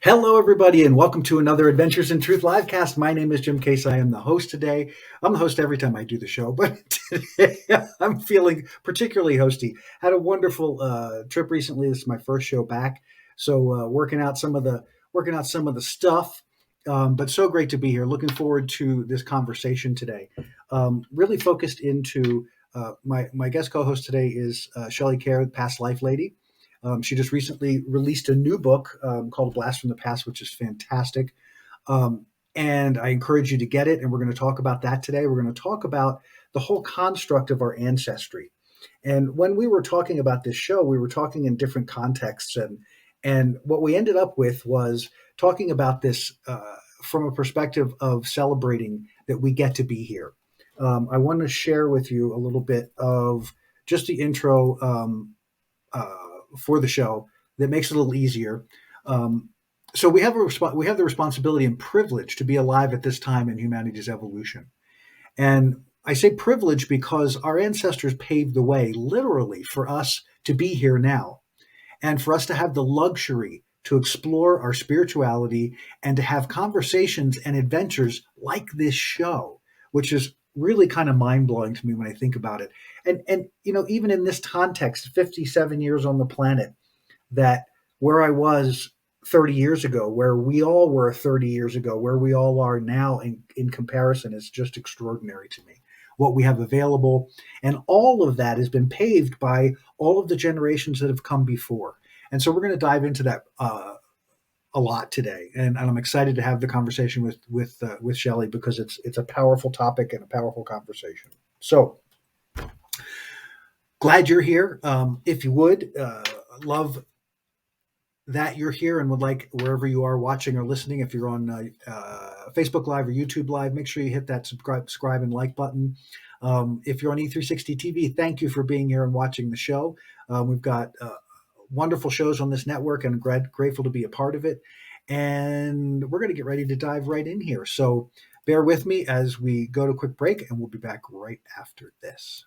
Hello, everybody, and welcome to another Adventures in Truth livecast. My name is Jim Case. I am the host today. I'm the host every time I do the show, but today I'm feeling particularly hosty. Had a wonderful trip recently. This is my first show back, so working out some of the stuff. But so great to be here. Looking forward to this conversation today. Really focused into my guest co-host today is Shelley A Kaehr, Past Life Lady. She just recently released a new book called A Blast from the Past, which is fantastic. And I encourage you to get it. And we're going to talk about that today. We're going to talk about the whole construct of our ancestry. And when we were talking about this show, we were talking in different contexts. And what we ended up with was talking about this from a perspective of celebrating that we get to be here. I want to share with you a little bit of just the intro for the show that makes it a little easier. So we have the responsibility and privilege to be alive at this time in humanity's evolution. And I say privilege because our ancestors paved the way, literally, for us to be here now, and for us to have the luxury to explore our spirituality and to have conversations and adventures like this show, which is really kind of mind-blowing to me when I think about it. And even in this context, 57 years on the planet, that where I was 30 years ago, where we all were 30 years ago, where we all are now in comparison is just extraordinary to me. What we have available, and all of that has been paved by all of the generations that have come before. And so we're going to dive into that a lot today, and I'm excited to have the conversation with Shelley because it's a powerful topic and a powerful conversation. So glad you're here. If you would, love that you're here and would like, wherever you are watching or listening, if you're on Facebook Live or YouTube Live, make sure you hit that subscribe and like button. If you're on E360 TV, thank you for being here and watching the show. We've got wonderful shows on this network, and I'm grateful to be a part of it. And we're going to get ready to dive right in here. So bear with me as we go to a quick break, and we'll be back right after this.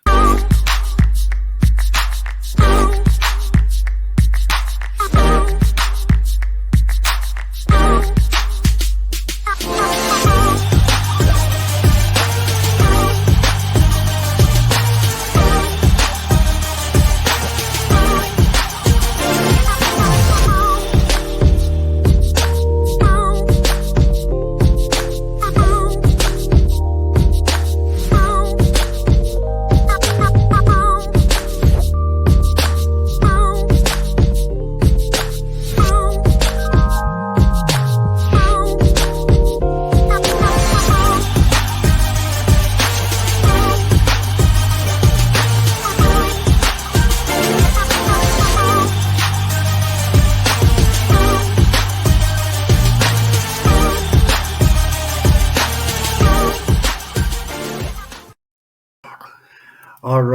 All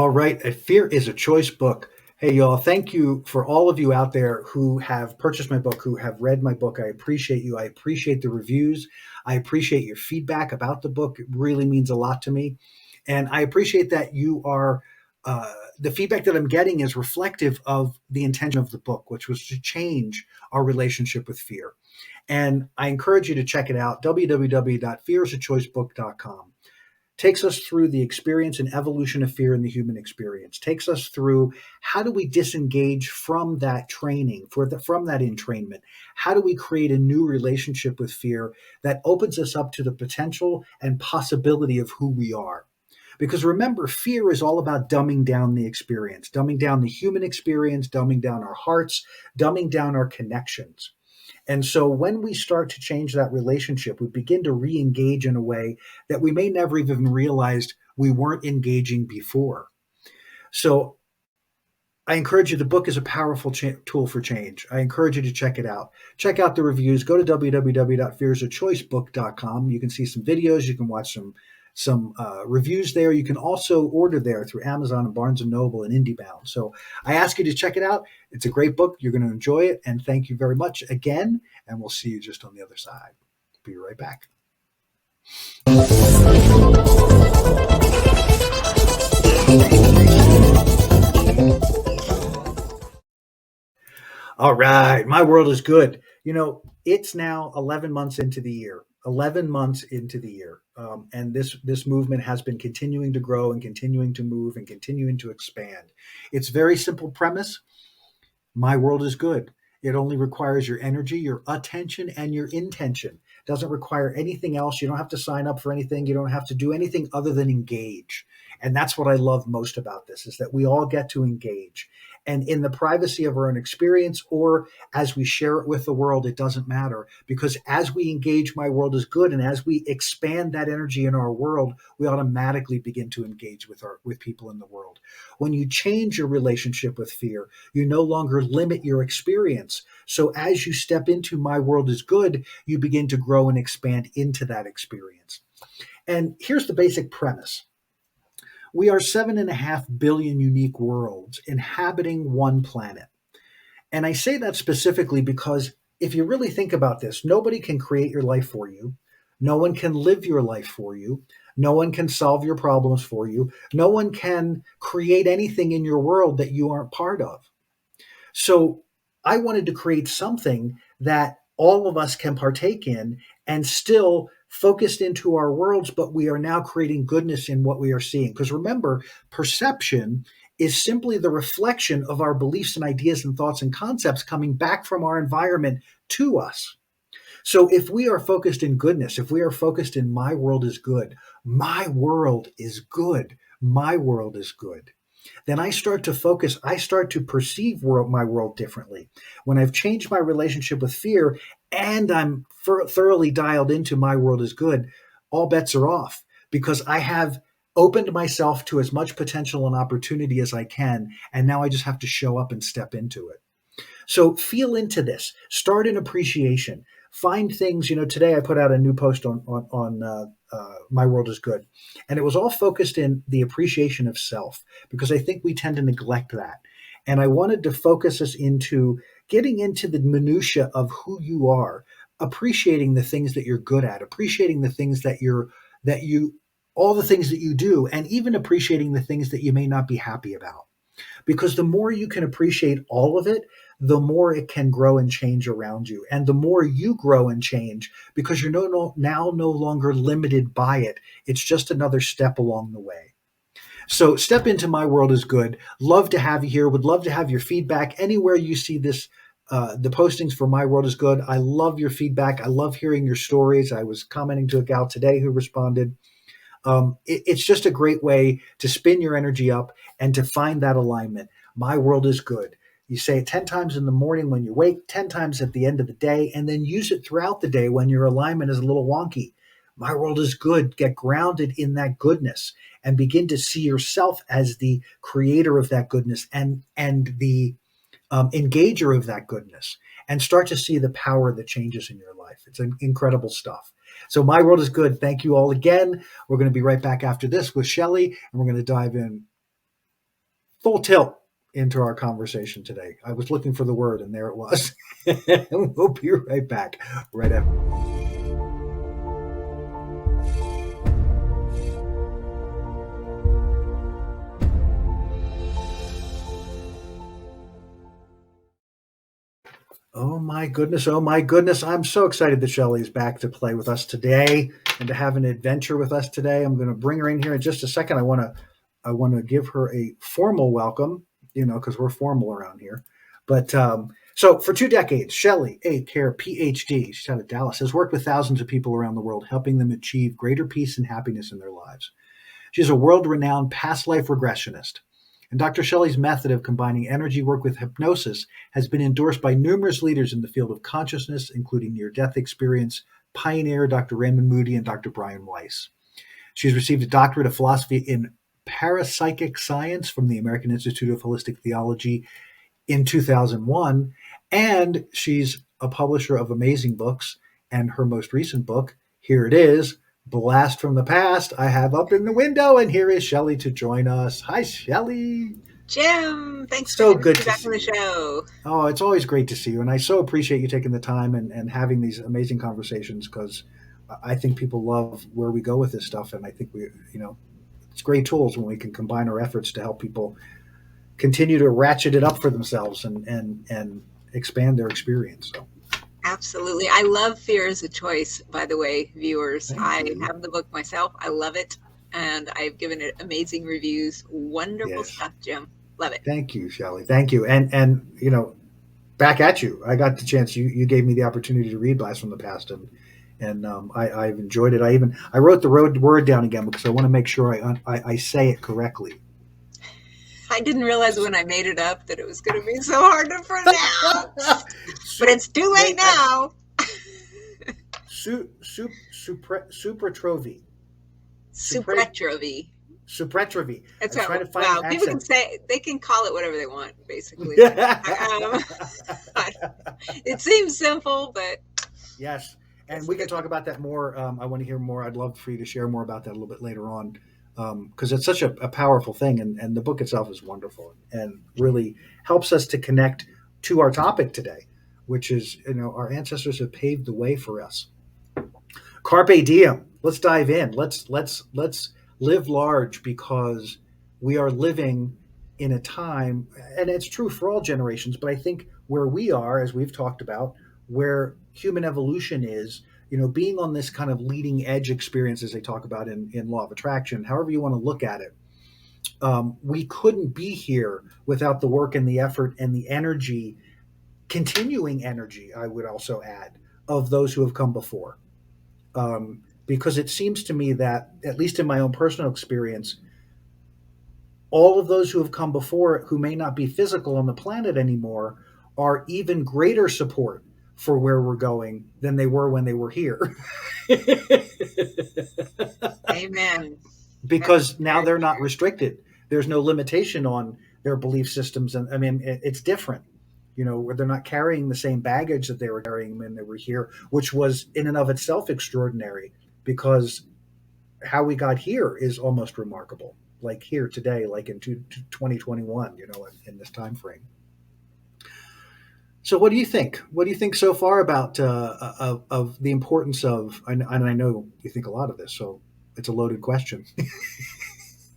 right. A Fear is a Choice book. Hey, y'all, thank you for all of you out there who have purchased my book, who have read my book. I appreciate you. I appreciate the reviews. I appreciate your feedback about the book. It really means a lot to me. And I appreciate that you are, the feedback that I'm getting is reflective of the intention of the book, which was to change our relationship with fear. And I encourage you to check it out, www.fearisachoicebook.com. Takes us through the experience and evolution of fear in the human experience, takes us through how do we disengage from that training, from that entrainment? How do we create a new relationship with fear that opens us up to the potential and possibility of who we are? Because remember, fear is all about dumbing down the experience, dumbing down the human experience, dumbing down our hearts, dumbing down our connections. And so when we start to change that relationship, we begin to re-engage in a way that we may never even realized we weren't engaging before. So I encourage you, the book is a powerful tool for change. I encourage you to check it out. Check out the reviews. Go to www.fearisachoicebook.com. You can see some videos. You can watch some reviews there. You can also order there through Amazon and Barnes & Noble and IndieBound. So I ask you to check it out. It's a great book. You're going to enjoy it. And thank you very much again. And we'll see you just on the other side. Be right back. All right. My world is good. It's now 11 months into the year. 11 months into the year, and this movement has been continuing to grow and continuing to move and continuing to expand. It's very simple premise. My world is good. It only requires your energy, your attention, and your intention. It doesn't require anything else. You don't have to sign up for anything. You don't have to do anything other than engage. And that's what I love most about this, is that we all get to engage. And in the privacy of our own experience, or as we share it with the world, it doesn't matter. Because as we engage, my world is good. And as we expand that energy in our world, we automatically begin to engage with people in the world. When you change your relationship with fear, you no longer limit your experience. So as you step into my world is good, you begin to grow and expand into that experience. And here's the basic premise. We are 7.5 billion unique worlds inhabiting one planet. And I say that specifically because if you really think about this, nobody can create your life for you. No one can live your life for you. No one can solve your problems for you. No one can create anything in your world that you aren't part of. So I wanted to create something that all of us can partake in and still focused into our worlds, but we are now creating goodness in what we are seeing. Because remember, perception is simply the reflection of our beliefs and ideas and thoughts and concepts coming back from our environment to us. So if we are focused in goodness, if we are focused in my world is good, my world is good, my world is good, then I start to focus, I start to perceive my world differently. When I've changed my relationship with fear and I'm thoroughly dialed into my world is good, all bets are off because I have opened myself to as much potential and opportunity as I can. And now I just have to show up and step into it. So feel into this. Start an appreciation. Find things. Today I put out a new post on My World is Good, and it was all focused in the appreciation of self because I think we tend to neglect that. And I wanted to focus us into getting into the minutia of who you are, appreciating the things that you're good at, appreciating the things all the things that you do, and even appreciating the things that you may not be happy about. Because the more you can appreciate all of it, the more it can grow and change around you. And the more you grow and change, because you're now no longer limited by it. It's just another step along the way. So step into My World is Good. Love to have you here. Would love to have your feedback anywhere you see this. The postings for My World is Good. I love your feedback. I love hearing your stories. I was commenting to a gal today who responded. It's just a great way to spin your energy up and to find that alignment. My world is good. You say it 10 times in the morning when you wake, 10 times at the end of the day, and then use it throughout the day when your alignment is a little wonky. My world is good. Get grounded in that goodness and begin to see yourself as the creator of that goodness and the engager of that goodness, and start to see the power that changes in your life. It's incredible stuff. So My World is Good. Thank you all again. We're going to be right back after this with Shelley, and we're going to dive in full tilt into our conversation today. I was looking for the word, and there it was. We'll be right back right after. Oh my goodness. Oh my goodness. I'm so excited that Shelley is back to play with us today and to have an adventure with us today. I'm going to bring her in here in just a second. I want to give her a formal welcome, because we're formal around here. But so for 2 decades, Shelley A Kaehr, PhD, she's out of Dallas, has worked with thousands of people around the world, helping them achieve greater peace and happiness in their lives. She's a world-renowned past life regressionist. And Dr. Shelley's method of combining energy work with hypnosis has been endorsed by numerous leaders in the field of consciousness, including near-death experience, pioneer Dr. Raymond Moody and Dr. Brian Weiss. She's received a doctorate of philosophy in parapsychic science from the American Institute of Holistic Theology in 2001, and she's a publisher of amazing books, and her most recent book, here it is, Blast from the Past, I have up in the window, and here is Shelley to join us. Hi, Shelley. Jim, thanks So for good having me back on the show. Oh, it's always great to see you, and I so appreciate you taking the time and having these amazing conversations, because I think people love where we go with this stuff, and I think it's great tools when we can combine our efforts to help people continue to ratchet it up for themselves and expand their experience. So Absolutely. I love Fear is a Choice, by the way, viewers. Thank I you. have the book myself. I love it. And I've given it amazing reviews. Wonderful Yes. stuff, Jim. Love it. Thank you, Shelley. Thank you. And back at you. I got the chance. You gave me the opportunity to read Blast from the Past, and I've enjoyed it. I wrote the word down again because I want to make sure I say it correctly. I didn't realize when I made it up that it was going to be so hard to pronounce. But Su, it's too late wait, now. Supratrovi. Supra, Supretrovi. Supretrovi. I That's was trying how, to find the wow. People can accent. say, they can call it whatever they want, basically. But it seems simple, but Yes, and it's we a can good talk one. about that more. I want to hear more. I'd love for you to share more about that a little bit later on, because it's such a powerful thing, and the book itself is wonderful and really helps us to connect to our topic today, which is our ancestors have paved the way for us. Carpe diem. Let's dive in. Let's live large because we are living in a time, and it's true for all generations. But I think where we are, as we've talked about, where human evolution is, being on this kind of leading edge experience, as they talk about in Law of Attraction, however you want to look at it, we couldn't be here without the work and the effort and the energy, continuing energy. I would also add of those who have come before because it seems to me that, at least in my own personal experience, all of those who have come before, who may not be physical on the planet anymore, are even greater support for where we're going than they were when they were here. Amen. That's Because now very they're not true. restricted. There's no limitation on their belief systems. And I mean, it's different, where they're not carrying the same baggage that they were carrying when they were here, which was in and of itself extraordinary because how we got here is almost remarkable. Like here today, like in 2021, in this time frame. So, what do you think? What do you think so far about of the importance of? And I know you think a lot of this, so it's a loaded question.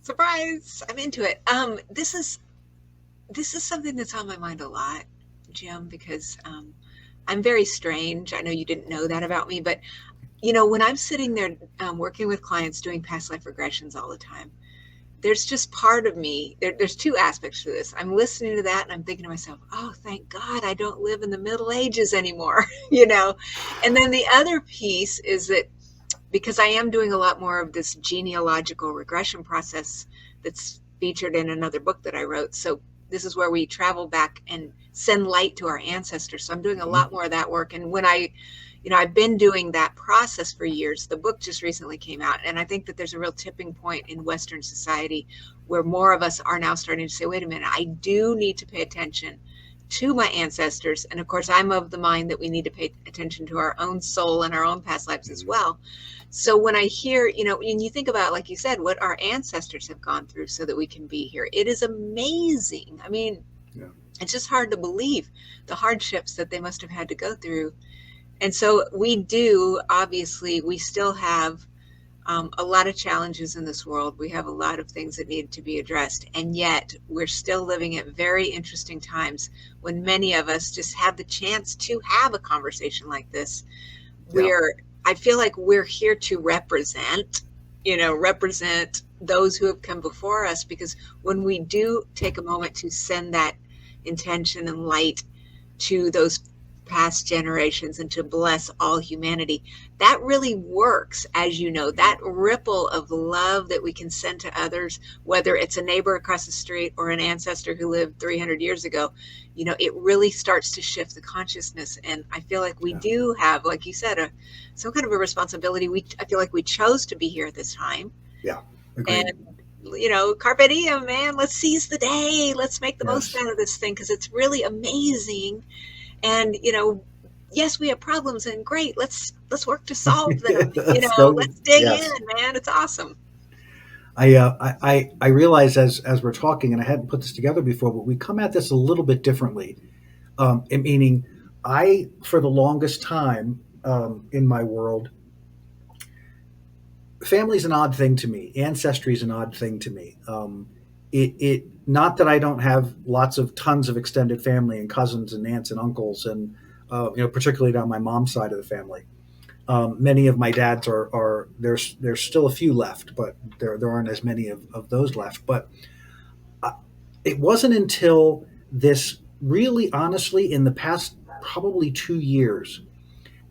Surprise! I'm into it. This is something that's on my mind a lot, Jim, because I'm very strange. I know you didn't know that about me, but when I'm sitting there working with clients doing past life regressions all the time, there's just part of me. There's two aspects to this. I'm listening to that and I'm thinking to myself, oh, thank God I don't live in the Middle Ages anymore, And then the other piece is that because I am doing a lot more of this genealogical regression process that's featured in another book that I wrote. So this is where we travel back and send light to our ancestors. So I'm doing a lot Mhm. more of that work. And when I've been doing that process for years. The book just recently came out. And I think that there's a real tipping point in Western society where more of us are now starting to say, wait a minute, I do need to pay attention to my ancestors. And of course, I'm of the mind that we need to pay attention to our own soul and our own past lives as Mhm. well. So when I hear, and you think about, like you said, what our ancestors have gone through so that we can be here, it is amazing. I mean, Yeah. it's just hard to believe the hardships that they must have had to go through. And so we do, obviously, we still have a lot of challenges in this world. We have a lot of things that need to be addressed. And yet we're still living at very interesting times when many of us just have the chance to have a conversation like this. Yeah. I feel like we're here to represent those who have come before us, because when we do take a moment to send that intention and light to those past generations and to bless all humanity, that really works. As you know, Mhm. that ripple of love that we can send to others, whether it's a neighbor across the street or an ancestor who lived 300 years ago, it really starts to shift the consciousness. And I feel like we Yeah. do have, like you said, some kind of a responsibility. I feel like we chose to be here at this time. Yeah. And Agreed. carpe diem, man, let's seize the day, let's make the most Yes. out of this thing, because it's really amazing. And yes, we have problems, and great, let's work to solve them. So Let's dig in, yes. man, it's awesome. I realize as we're talking, and I hadn't put this together before, but we come at this a little bit differently. Meaning, I for the longest time in my world, family's an odd thing to me. Ancestry is an odd thing to me. It not that I don't have lots of tons of extended family and cousins and aunts and uncles, and particularly down my mom's side of the family. Many of my dads are there's still a few left, but there aren't as many of those left. But uh, it wasn't until this really honestly in the past probably 2 years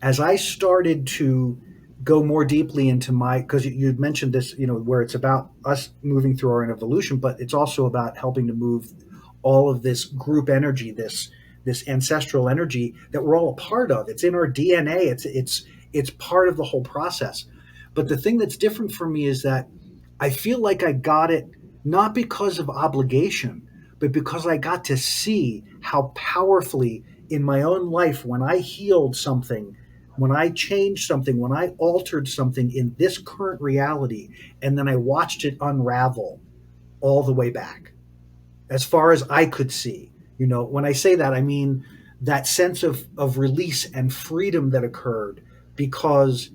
as I started to go more deeply into my, because you'd mentioned this, where it's about us moving through our own evolution, but it's also about helping to move all of this group energy, this ancestral energy that we're all a part of. It's in our DNA. It's part of the whole process. But the thing that's different for me is that I feel like I got it not because of obligation, but because I got to see how powerfully in my own life when I healed something, when I changed something, when I altered something in this current reality, and then I watched it unravel all the way back as far as I could see. When I say that, I mean that sense of release and freedom that occurred because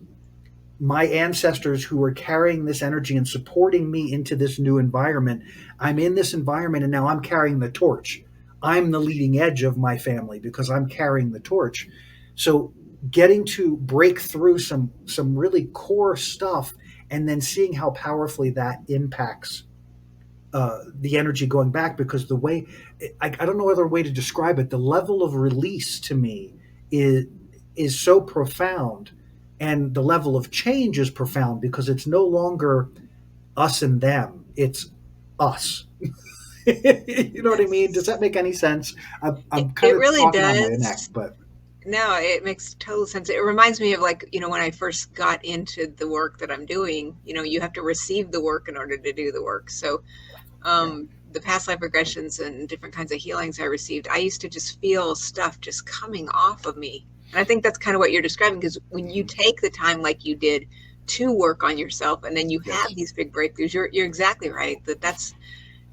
my ancestors who were carrying this energy and supporting me into this new environment. I'm in this environment and now I'm carrying the torch. I'm the leading edge of my family because I'm carrying the torch. So getting to break through some really core stuff and then seeing how powerfully that impacts the energy going back because the way I don't know other way to describe it. The level of release to me is is so profound, and the level of change is profound because it's no longer us and them. It's us. You know what I mean? Does Yes. that make any sense? I'm kind It of really talking on my neck, does. but No, it makes total sense. It reminds me of like, when I first got into the work that I'm doing, you have to receive the work in order to do the work. So, yeah, the past life regressions and different kinds of healings I received, I used to just feel stuff just coming off of me. And I think that's kind of what you're describing because when you take the time like you did to work on yourself and then you have yes, these big breakthroughs, you're exactly right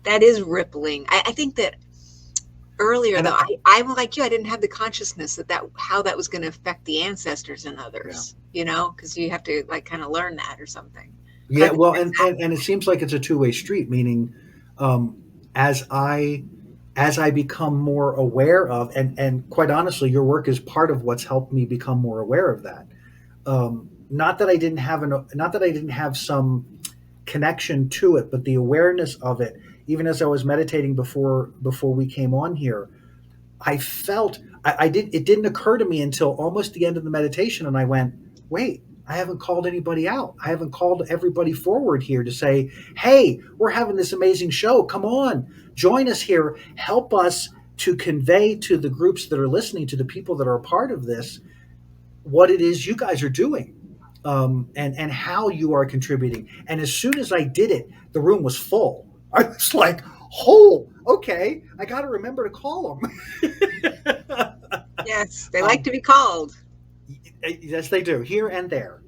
that is rippling. I think that earlier and though, I'm like you, I didn't have the consciousness that how that was going to affect the ancestors and yeah. others, because you have to like kind of learn that or something. But I Yeah, think well, that's and it seems like it's a two-way street, meaning um, as I become more aware of, and quite honestly, your work is part of what's helped me become more aware of that. Not that I didn't have some connection to it, but the awareness of it. Even as I was meditating before we came on here, I felt I did. It didn't occur to me until almost the end of the meditation, and I went, "Wait, I haven't called anybody out. I haven't called everybody forward here to say, hey, we're having this amazing show. Come on, join us here. Help us to convey to the groups that are listening, to the people that are a part of this, what it is you guys are doing." And how you are contributing. And as soon as I did it, the room was full. I was like, "Oh, okay, I got to remember to call them." yes, they like um, to be called. yes, they do. Here and there.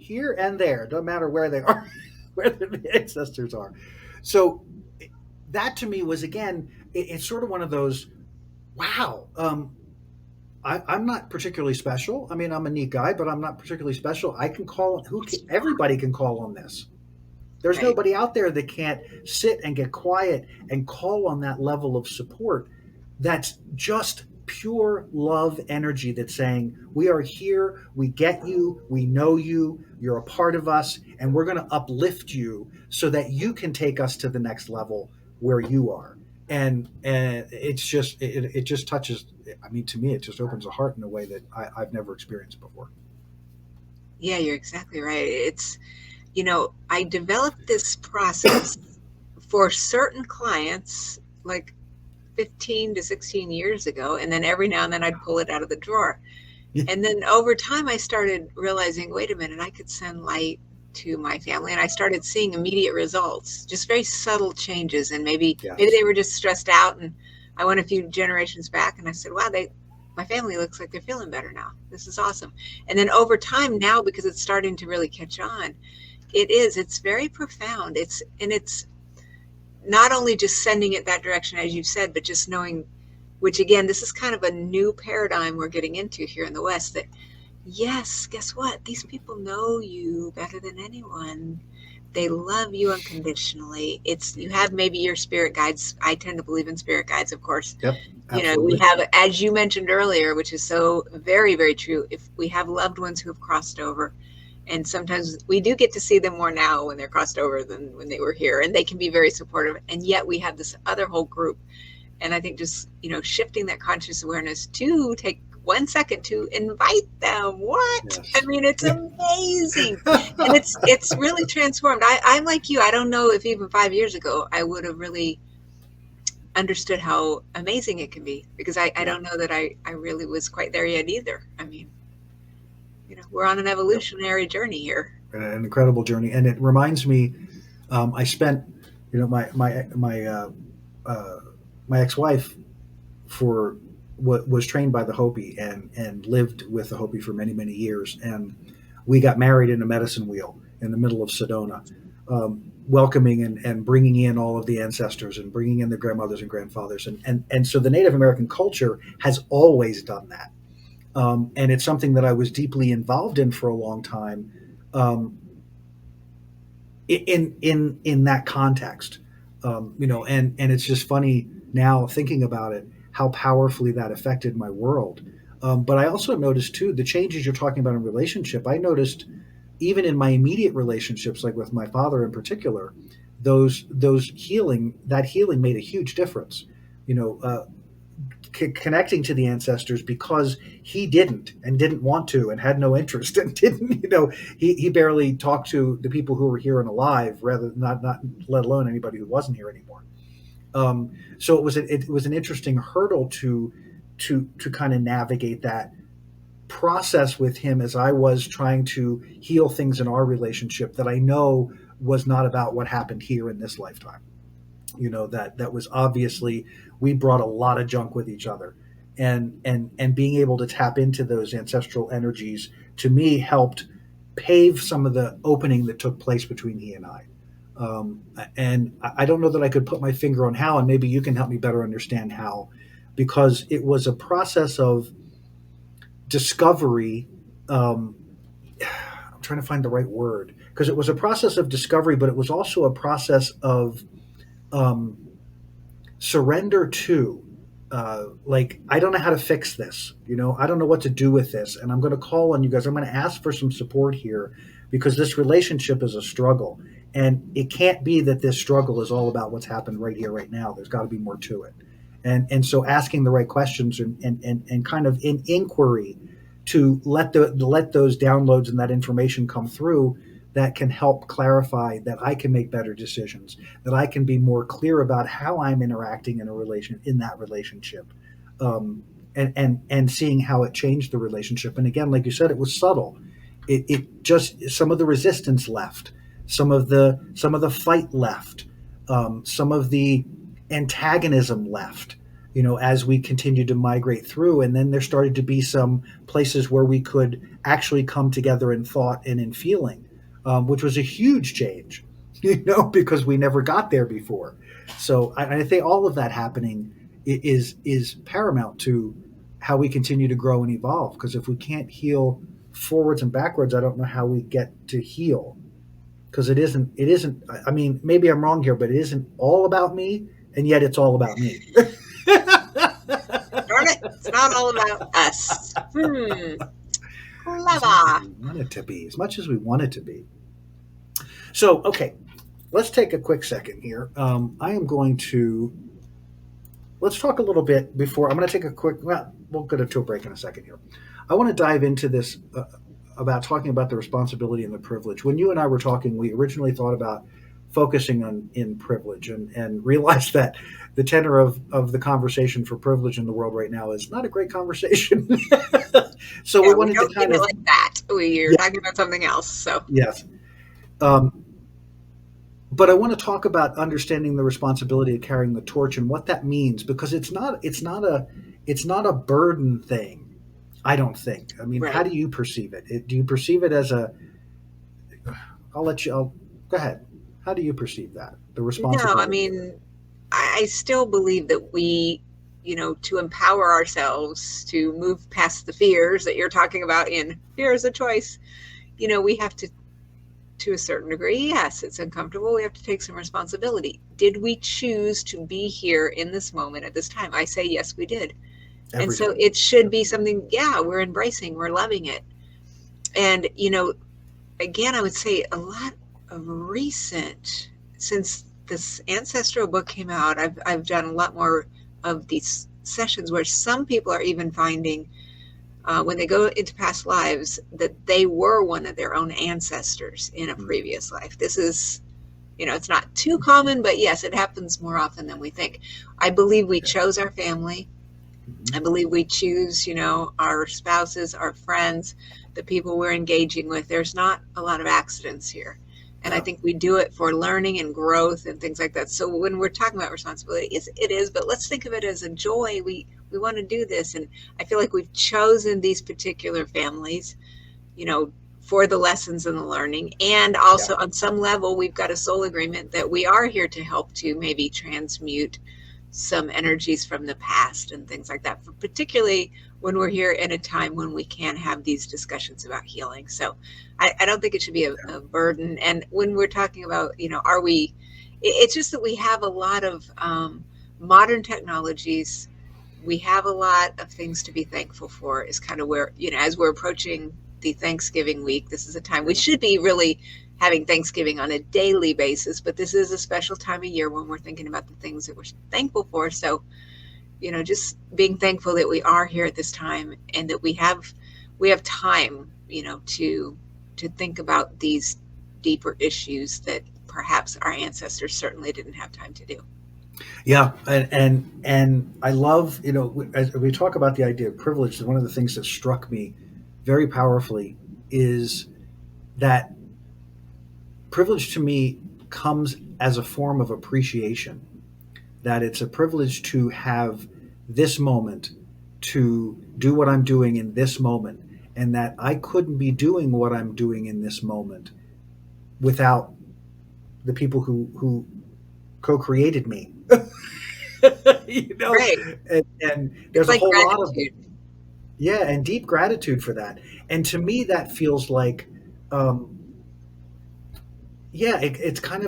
Don't matter where they are, where the ancestors are. So that to me was again, it's sort of one of those. Wow. I'm not particularly special. I mean, I'm a neat guy, but I'm not particularly special. I can call everybody can call on this. There's Right. nobody out there that can't sit and get quiet and call on that level of support. That's just pure love energy that's saying, we are here, we get you, we know you, you're a part of us, and we're going to uplift you so that you can take us to the next level where you are. And it just touches. I mean, to me, it just opens the heart in a way that I've never experienced before. Yeah, you're exactly right. I developed this process for certain clients like 15 to 16 years ago, and then every now and then I'd pull it out of the drawer. And then over time, I started realizing, wait a minute, I could send light to my family, and I started seeing immediate results, just very subtle changes. And maybe Yes. they were just stressed out. And I went a few generations back, and I said, wow, my family looks like they're feeling better now. This is awesome. And then over time now, because it's starting to really catch on, it's very profound. It's not only just sending it that direction, as you said, but just knowing, which again, this is kind of a new paradigm we're getting into here in the West, that yes, guess what? These people know you better than anyone. They love you unconditionally. It's you have maybe your spirit guides. I tend to believe in spirit guides, of course. Yep, We absolutely. have, as you mentioned earlier, which is so very, very true. If we have loved ones who have crossed over, and sometimes we do get to see them more now when they're crossed over than when they were here, and they can be very supportive. And yet we have this other whole group. And I think just, shifting that conscious awareness to take 1 second to invite them. What? I Yes. mean, it's amazing. And it's really transformed. I'm like you. I don't know if even 5 years ago I would have really understood how amazing it can be, because I Yeah. don't know that I really was quite there yet either. I mean, we're on an Yep. evolutionary journey here. An incredible journey, and it reminds me. I spent, uh, my ex-wife for what was trained by the Hopi and lived with the Hopi for many many years, and we got married in a medicine wheel in the middle of Sedona, welcoming and bringing in all of the ancestors and bringing in the grandmothers and grandfathers, and so the Native American culture has always done that, and it's something that I was deeply involved in for a long time. Um, in that context, and it's just funny now thinking about it how powerfully that affected my world. But I also noticed too the changes you're talking about in relationship. I noticed even in my immediate relationships, like with my father in particular, those healing made a huge difference. You know, connecting to the ancestors because he didn't want to and had no interest and didn't he barely talked to the people who were here and alive, rather not let alone anybody who wasn't here anymore. So it was an interesting hurdle to kind of navigate that process with him as I was trying to heal things in our relationship that I know was not about what happened here in this lifetime. That was obviously, we brought a lot of junk with each other, and being able to tap into those ancestral energies to me helped pave some of the opening that took place between he and I. And I don't know that I could put my finger on how, and maybe you can help me better understand how, because it was a process of discovery. I'm trying to find the right word, because it was a process of discovery, but it was also a process of um, surrender to, like, I don't know how to fix this. I don't know what to do with this, and I'm going to call on you guys. I'm going to ask for some support here, because this relationship is a struggle, and it can't be that this struggle is all about what's happened right here right now. There's got to be more to it. And so asking the right questions, and kind of in inquiry to let those downloads and that information come through, that can help clarify that I can make better decisions, that I can be more clear about how I'm interacting in that relationship, um, and seeing how it changed the relationship. And again, like you said, it was subtle. It just, some of the resistance left, some of the fight left, some of the antagonism left. As we continued to migrate through, and then there started to be some places where we could actually come together in thought and in feeling, which was a huge change, because we never got there before. So I think all of that happening is paramount to how we continue to grow and evolve. Because if we can't heal forwards and backwards, I don't know how we get to heal. Because it isn't. I mean, maybe I'm wrong here, but it isn't all about me, and yet it's all about me. Darn it, it's not all about us. As much as Clever. we want it to be, as much as we want it to be. So, okay, let's take a quick second here. I am going to let's talk a little bit before I'm going to take a quick. Well, we'll get into a break in a second here. I want to dive into this, about talking about the responsibility and the privilege. When you and I were talking, we originally thought about focusing on in privilege, and realized that the tenor of the conversation for privilege in the world right now is not a great conversation. So we Yeah, we wanted to don't mean kind it of, like that. We're yeah, talking about something else. So, yes. Um, but I want to talk about understanding the responsibility of carrying the torch and what that means, because it's not a burden thing. I don't think. I mean, how right. do you perceive it? Do you perceive it as a? I'll go ahead. How do you perceive that, the No, I responsibility of it? mean, I still believe that to empower ourselves to move past the fears that you're talking about in Fear is a Choice, we have to To a certain degree, yes, it's uncomfortable. We have to take some responsibility. Did we choose to be here in this moment at this time? I say, yes, we did. And Every so time. it should Yep. be something, yeah, we're embracing, we're loving it. And, again, I would say a lot of recent, since this ancestral book came out, I've done a lot more of these sessions where some people are even finding when they go into past lives that they were one of their own ancestors in a Mm. previous life. This is, it's not too common, but yes, it happens more often than we think. I believe we Okay. chose our family. I Mhm. believe we choose, our spouses, our friends, the people we're engaging with. There's not a lot of accidents here. And I Yeah. think we do it for learning and growth and things like that. So when we're talking about responsibility, it is, but let's think of it as a joy. We want to do this. And I feel like we've chosen these particular families, you know, for the lessons and the learning. And Yeah. also on some level, we've got a soul agreement that we are here to help to maybe transmute some energies from the past and things like that, particularly when we're here in a time when we can have these discussions about healing. So I don't think it should be a burden. And when we're talking about, are we, it's just that we have a lot of modern technologies. We have a lot of things to be thankful for, is kind of where, as we're approaching the Thanksgiving week, this is a time we Yeah. should be really having Thanksgiving on a daily basis, but this is a special time of year when we're thinking about the things that we're thankful for. So, just being thankful that we are here at this time and that we have time, to think about these deeper issues that perhaps our ancestors certainly didn't have time to do. Yeah, and I love, as we talk about the idea of privilege, one of the things that struck me very powerfully is that privilege to me comes as a form of appreciation. That it's a privilege to have this moment, to do what I'm doing in this moment, and that I couldn't be doing what I'm doing in this moment without the people who co-created me. you know, Right. and It's there's a like whole lot of them. gratitude. Yeah, and deep gratitude for that. And to me, that feels like, um, yeah, it's kind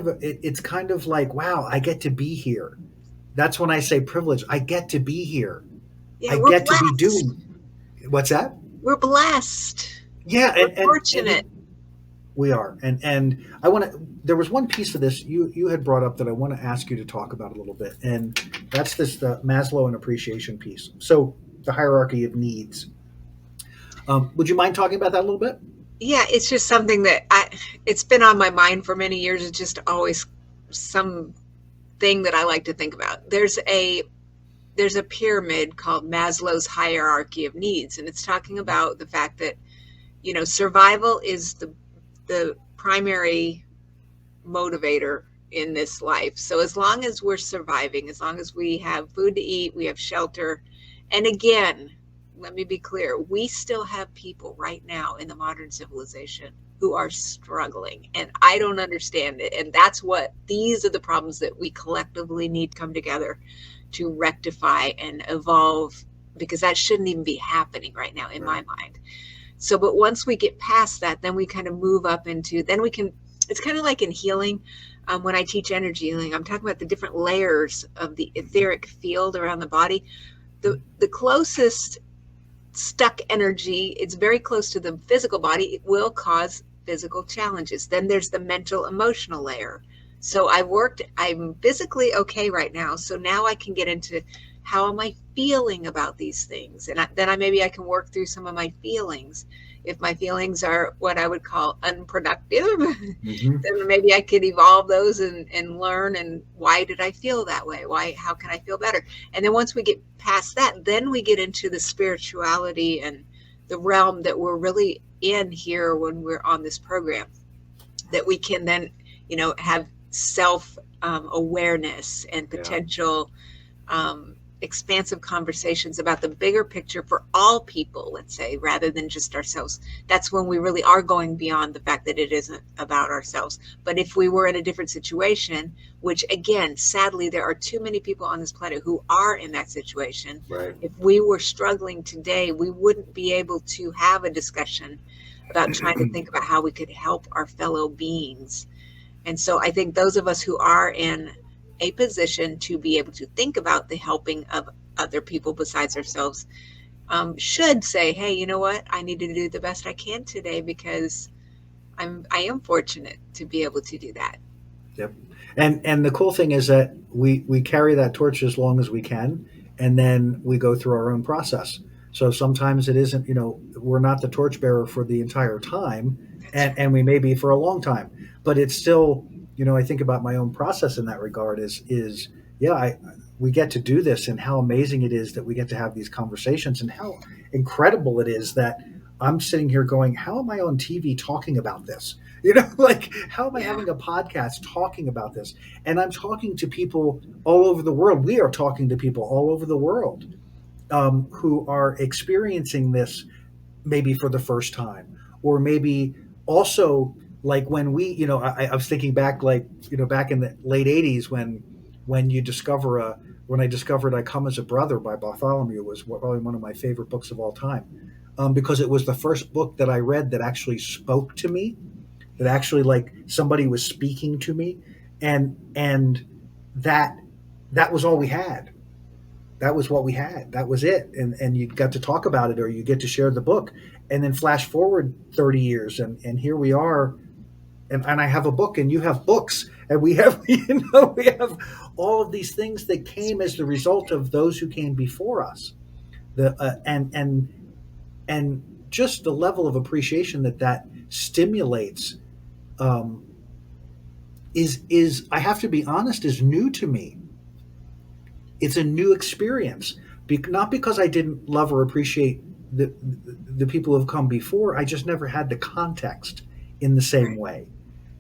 of like, wow, I get to be here. That's when I say privilege. I get to be here. Yeah, I we're get to be blessed. doing. What's that? We're blessed. Yeah, We're and fortunate. we are. And I want to. There was one piece of this you had brought up that I want to ask you to talk about a little bit, and that's this the Maslow and appreciation piece. So the hierarchy of needs. Would you mind talking about that a little bit? Yeah, it's just something that it's been on my mind for many years. It's just always some thing that I like to think about. There's a pyramid called Maslow's hierarchy of needs, and it's talking about the fact that, survival is the primary motivator in this life. So as long as we're surviving, as long as we have food to eat, we have shelter. And again, let me be clear, we still have people right now in the modern civilization who are struggling, and I don't understand it. And that's what these are the problems that we collectively need to come together to rectify and evolve, because that shouldn't even be happening right now in my Right. mind. So, but once we get past that, then we kind of move up into, then we can, it's kind of like in healing. When I teach energy healing, I'm talking about the different layers of the etheric field around the body. The closest stuck energy, it's very close to the physical body, it will cause physical challenges. Then there's the mental emotional layer. So I'm physically okay right now. So now I can get into how am I feeling about these things? And then maybe I can work through some of my feelings. If my feelings are what I would call unproductive, Hmm. then maybe I could evolve those and learn, and why did I feel that way? How can I feel better? And then once we get past that, then we get into the spirituality and the realm that we're really in here when we're on this program, that we can then, have self awareness and Yeah. potential expansive conversations about the bigger picture for all people, let's say, rather than just ourselves, that's when we really are going beyond the fact that it isn't about ourselves. But if we were in a different situation, which again, sadly, there are too many people on this planet who are in that situation. Right. If we were struggling today, we wouldn't be able to have a discussion about trying to think about how we could help our fellow beings. And so I think those of us who are in a position to be able to think about the helping of other people besides ourselves should say, hey, you know what? I need to do the best I can today because I am fortunate to be able to do that. Yep. And the cool thing is that we carry that torch as long as we can, and then we go through our own process. So sometimes it isn't, we're not the torchbearer for the entire time, That's and right. and we may be for a long time, but it's still, I think about my own process in that regard is yeah, we get to do this, and how amazing it is that we get to have these conversations, and how incredible it is that I'm sitting here going, how am I on TV talking about this? Like, how am I Yeah. having a podcast talking about this? And I'm talking to people all over the world. We are talking to people all over the world, who are experiencing this maybe for the first time, or maybe also, like, when I was thinking back, like, back in the late '80s, when you discover a when I discovered I Come as a Brother by Bartholomew was probably one of my favorite books of all time, because it was the first book that I read that actually spoke to me, that Yeah. actually, like, somebody was speaking to me, and that that was all we had. That was what we had. That was it. And you got to talk about it, or you get to share the book. And then flash forward 30 years, and here we are, and I have a book, and you have books, and we have we have all of these things that It's came as the result reconnected. of those who came before us. The and just the level of appreciation that stimulates, um, is, I have to be honest, is new to me. It's a new experience. Not because I didn't love or appreciate the people who have come before. I just never had the context in the same Right. way.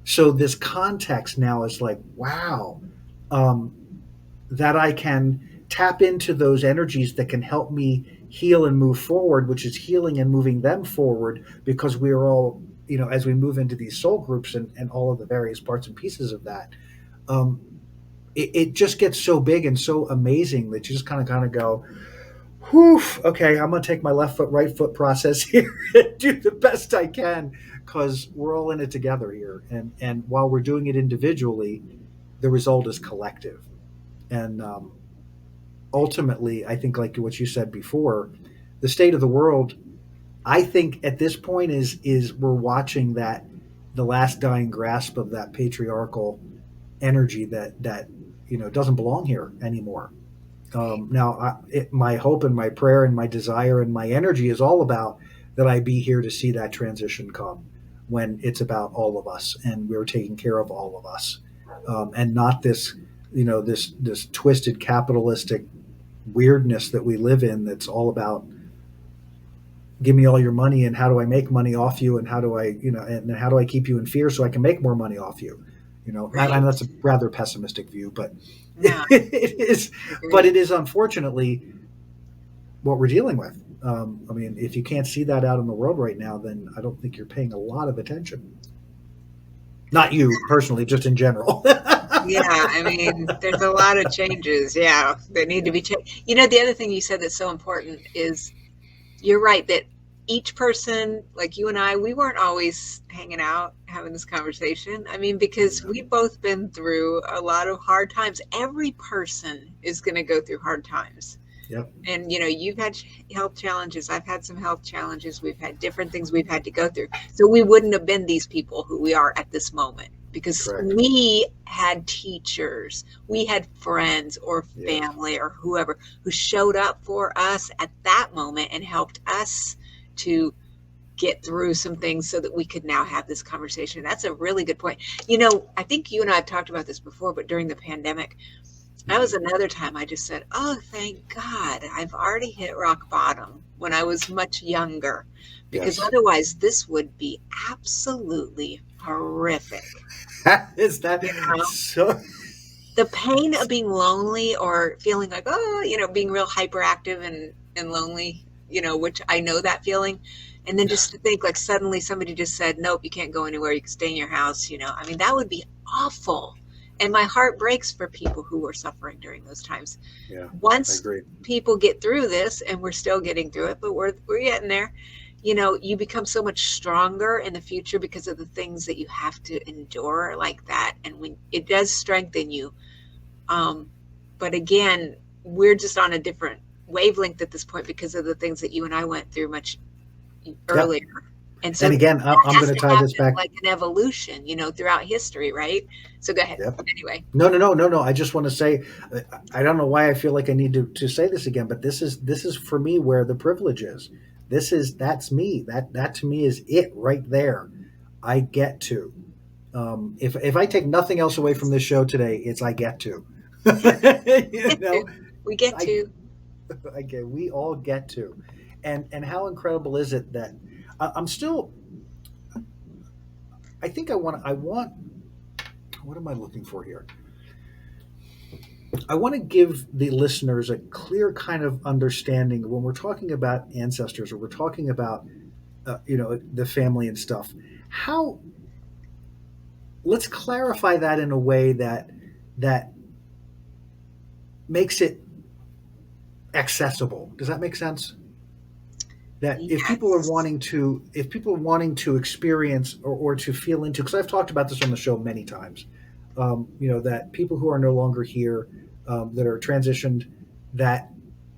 So this context now is like, wow, um, that I can tap into those energies that can help me heal and move forward, which is healing and moving them forward, because we are all, as we move into these soul groups, and all of the various parts and pieces of that, um, it just gets so big and so amazing that you just kind of go, whew, okay, I'm going to take my left foot, right foot process here and do the best I can, because we're all in it together here. And while we're doing it individually, the result is collective. And ultimately, I think, like what you said before, the state of the world, I think at this point is we're watching that, the last dying grasp of that patriarchal energy that doesn't belong here anymore. Now, my hope and my prayer and my desire and my energy is all about that I be here to see that transition come, when it's about all of us, and we're taking care of all of us, and not this, this twisted capitalistic weirdness that we live in, that's all about, give me all your money, and how do I make money off you, and how do I, and how do I keep you in fear so I can make more money off you. I know Right. that's a rather pessimistic view, but No, it is, I but agree. it is unfortunately what we're dealing with. I mean, if you can't see that out in the world right now, then I don't think you're paying a lot of attention. Not you personally, just in general. Yeah, I mean, there's a lot of changes, yeah, that need to be changed. The other thing you said that's so important is you're right that each person, like you and I, we weren't always hanging out having this conversation. I mean, because No. we've both been through a lot of hard times. Every person is going to go through hard times. Yep. And you've had health challenges, I've had some health challenges, we've had different things we've had to go through, so we wouldn't have been these people who we are at this moment because Correct. we had teachers, we had friends or Yes. family or whoever who showed up for us at that moment and helped us to get through some things so that we could now have this conversation. That's a really good point. I think you and I have talked about this before, but during the pandemic, that was Mm-hmm. another time I just said, "Oh, thank God, I've already hit rock bottom when I was much younger," because Yes. otherwise this would be absolutely horrific. Is that You know, so? the pain of being lonely or feeling like, oh, being real hyperactive and lonely, which I know that feeling. And then just to think like suddenly somebody just said, nope, you can't go anywhere. You can stay in your house. I mean, that would be awful. And my heart breaks for people who were suffering during those times. Yeah, I Once agree. people get through this, and we're still getting through it, but we're getting there, you become so much stronger in the future because of the things that you have to endure like that. And when it does strengthen you, um, but again, we're just on a different wavelength at this point because of the things that you and I went through much Yep. earlier. And so And that again, I'm has going to to tie this happen back. like an evolution, throughout history, right? So go ahead. Yep. Anyway. No, no, no, no, no. I just want to say, I don't know why I feel like I need to say this again, but this is for me where the privilege is. That's me. That to me is it right there. I get to. If I take nothing else away from this show today, it's I get to. you Get to. know, We get I to. I get. We all get to, and how incredible is it that I'm still. I think I want. What am I looking for here? I want to give the listeners a clear kind of understanding when we're talking about ancestors or we're talking about the family and stuff. How let's clarify that in a way that makes it accessible. Does that make sense? That Yes. if people are wanting to experience or to feel into, because I've talked about this on the show many times, that people who are no longer here, that are transitioned, that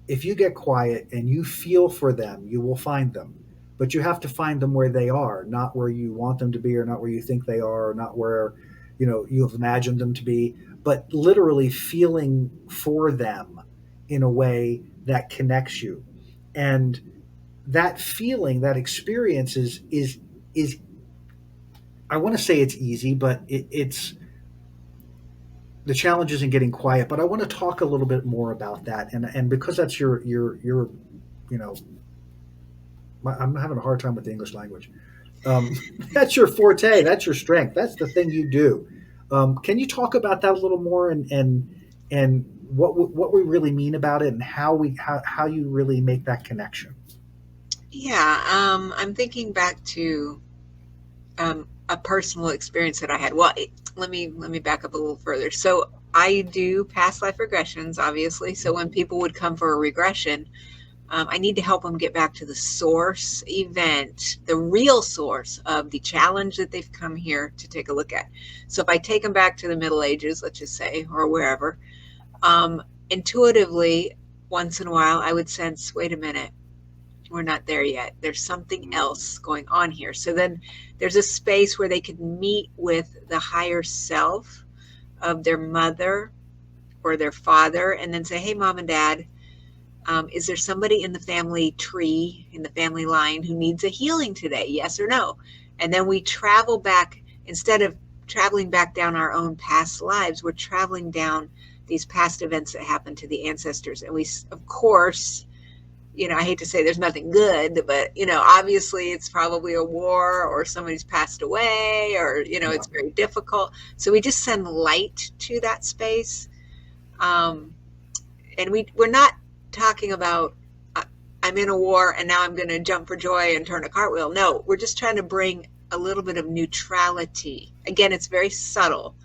if you get quiet and you feel for them, you will find them. But you have to find them where they are, not where you want them to be, or not where you think they are, or not where you have imagined them to be, but literally feeling for them in a way that connects you. And that feeling, that experience is I want to say it's easy, but it's the challenge isn't getting quiet. But I want to talk a little bit more about that, and because that's your you know I'm having a hard time with the English language. Um, that's your forte. That's your strength. That's the thing you do. Can you talk about that a little more and what we really mean about it and how you really make that connection? Yeah. I'm thinking back to a personal experience that I had. Well, let me back up a little further. So I do past life regressions, obviously. So when people would come for a regression, I need to help them get back to the source event, the real source of the challenge that they've come here to take a look at. So if I take them back to the Middle Ages, let's just say, or wherever, intuitively, once in a while, I would sense, wait a minute, we're not there yet. There's something else going on here. So then there's a space where they could meet with the higher self of their mother or their father and then say, hey, mom and dad, is there somebody in the family tree, in the family line, who needs a healing today? Yes or no? And then we travel back, instead of traveling back down our own past lives, we're traveling down these past events that happened to the ancestors. And we, of course, I hate to say there's nothing good, but, obviously it's probably a war or somebody's passed away or, Yeah. it's very difficult. So we just send light to that space. Um, and we're not talking about I'm in a war and now I'm going to jump for joy and turn a cartwheel. No, we're just trying to bring a little bit of neutrality. Again, it's very subtle.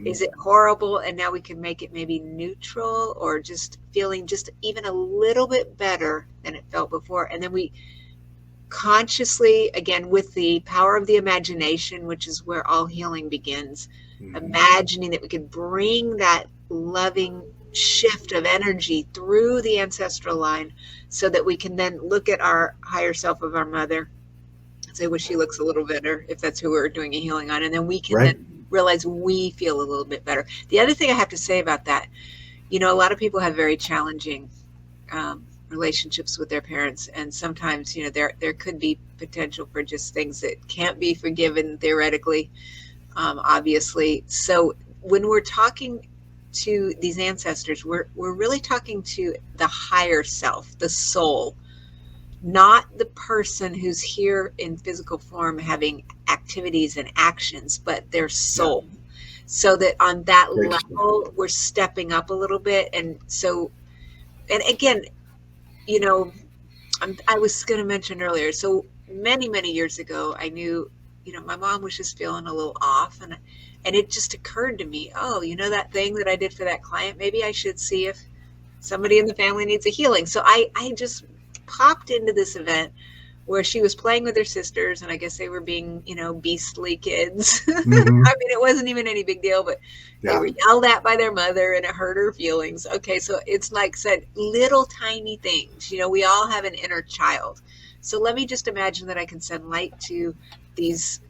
Is it horrible and now we can make it maybe neutral or just feeling just even a little bit better than it felt before? And then we consciously, again, with the power of the imagination, which is where all healing begins, Mm-hmm. imagining that we could bring that loving shift of energy through the ancestral line so that we can then look at our higher self of our mother and say, well, she looks a little better if that's who we're doing a healing on. And then we can then Right. realize we feel a little bit better. The other thing I have to say about that, a lot of people have very challenging relationships with their parents, and sometimes there could be potential for just things that can't be forgiven theoretically, obviously. So when we're talking to these ancestors, we're really talking to the higher self, the soul, not the person who's here in physical form having activities and actions, but their Yeah. soul. so that on that Great stuff. level we're stepping up a little bit. And so, and again, you know, I was going to mention earlier, so many years ago I knew, my mom was just feeling a little off, and it just occurred to me, oh, that thing that I did for that client, maybe I should see if somebody in the family needs a healing. So I just popped into this event where she was playing with her sisters, and I guess they were being, beastly kids. I Hmm. mean, it wasn't even any big deal, but they Yeah. were yelled at by their mother and it hurt her feelings. Okay, so it's like said, little tiny things. We all have an inner child. So let me just imagine that I can send light to these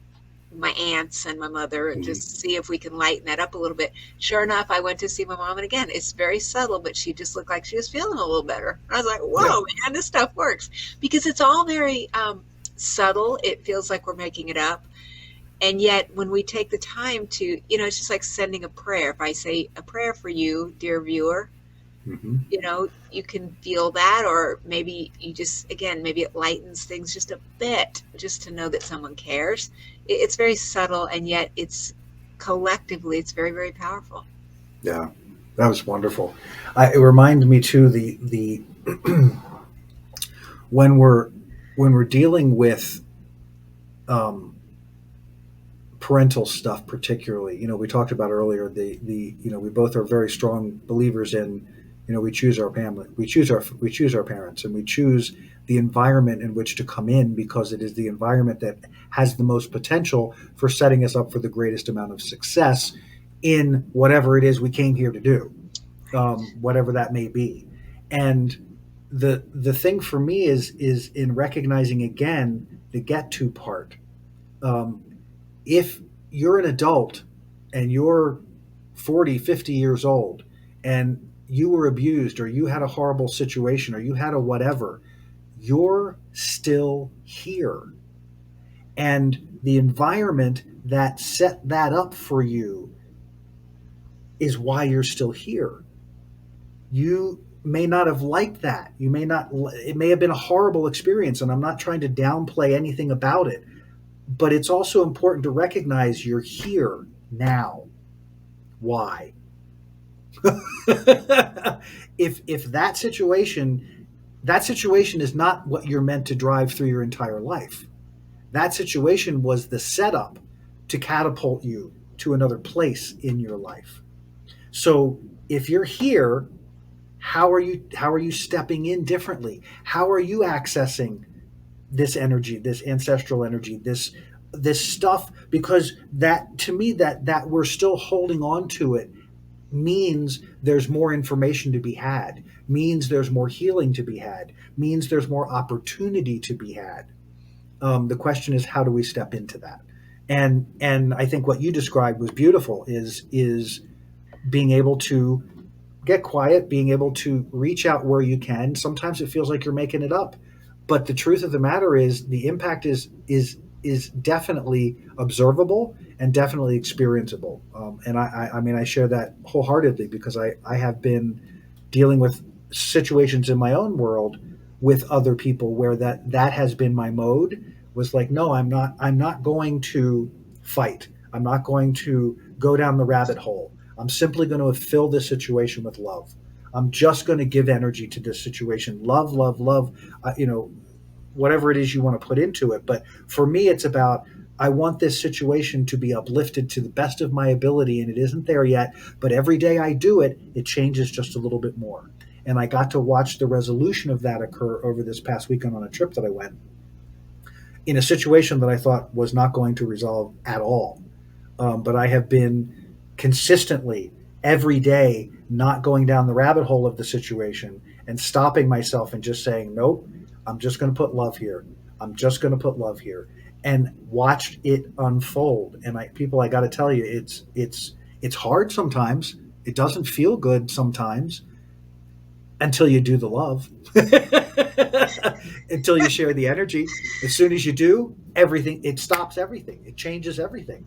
my aunts and my mother and Mhm. just see if we can lighten that up a little bit. Sure enough, I went to see my mom, and again, it's very subtle, but she just looked like she was feeling a little better. I was like, Yeah. whoa, man, this stuff works, because it's all very subtle. It feels like we're making it up. And yet, when we take the time to, it's just like sending a prayer. If I say a prayer for you, dear viewer, Hmm. you can feel that, or maybe you just, again, maybe it lightens things just a bit, just to know that someone cares. It's very subtle, and yet it's collectively, it's very, very powerful. Yeah. That was wonderful. It reminded me too the when we're dealing with um, parental stuff, particularly. We talked about earlier the we both are very strong believers in, we choose our family, we choose our parents, and we choose the environment in which to come in, because it is the environment that has the most potential for setting us up for the greatest amount of success in whatever it is we came here to do, Right. whatever that may be. And the thing for me is in recognizing again the get to part. Um, if you're an adult and you're 40, 50 years old, and you were abused, or you had a horrible situation, or you had a whatever, you're still here. And the environment that set that up for you is why you're still here. You may not have liked that. You may not, it may have been a horrible experience, and I'm not trying to downplay anything about it, but it's also important to recognize you're here now. Why? If that situation is not what you're meant to drive through your entire life. That situation was the setup to catapult you to another place in your life. So if you're here, how are you stepping in differently? How are you accessing this energy, this ancestral energy, this stuff? Because that, to me, that we're still holding on to it means there's more information to be had, means there's more healing to be had, means there's more opportunity to be had. The question is, how do we step into that? And I think what you described was beautiful. Is being able to get quiet, being able to reach out where you can. Sometimes it feels like you're making it up, but the truth of the matter is the impact is definitely observable and definitely experienceable. And I mean, I share that wholeheartedly, because I have been dealing with situations in my own world with other people where that has been my mode. Was like, no, I'm not going to fight. I'm not going to go down the rabbit hole. I'm simply going to fill this situation with love. I'm just going to give energy to this situation. Love, love, love. Whatever it is you want to put into it. But for me, it's about, I want this situation to be uplifted to the best of my ability, and it isn't there yet. But every day I do it, it changes just a little bit more. And I got to watch the resolution of that occur over this past weekend on a trip that I went, in a situation that I thought was not going to resolve at all. But I have been consistently every day not going down the rabbit hole of the situation and stopping myself and just saying, nope, I'm just going to put love here. I'm just going to put love here, and watched it unfold. And I got to tell you, it's hard sometimes. It doesn't feel good sometimes until you do the love, until you share the energy. As soon as you do, everything, it stops everything. It changes everything.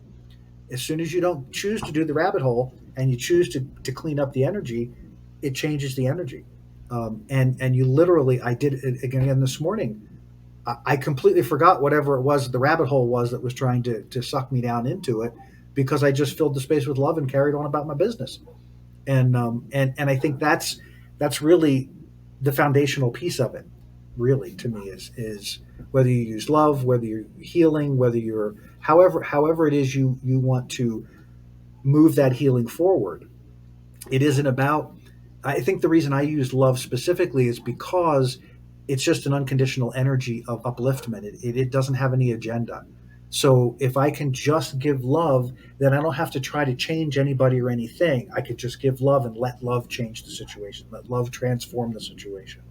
As soon as you don't choose to do the rabbit hole and you choose to clean up the energy, it changes the energy. And you literally, I did it again this morning. I completely forgot whatever it was the rabbit hole was that was trying to suck me down into it. because I just filled the space with love and carried on about my business. And I think that's really the foundational piece of it. Really, to me, is whether you use love, whether you're healing, whether you're however it is you want to move that healing forward. It isn't about. I think the reason I use love specifically is because it's just an unconditional energy of upliftment. It doesn't have any agenda. So if I can just give love, then I don't have to try to change anybody or anything. I could just give love and let love change the situation, let love transform the situation.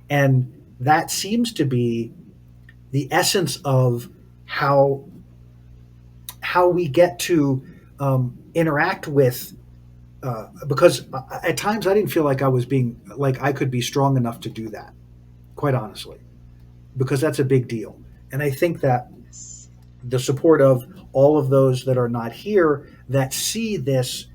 And that seems to be the essence of how how we get to interact with. Because at times I didn't feel like I was being like I could be strong enough to do that, quite honestly, because that's a big deal. And I think that Yes. the support of all of those that are not here that see this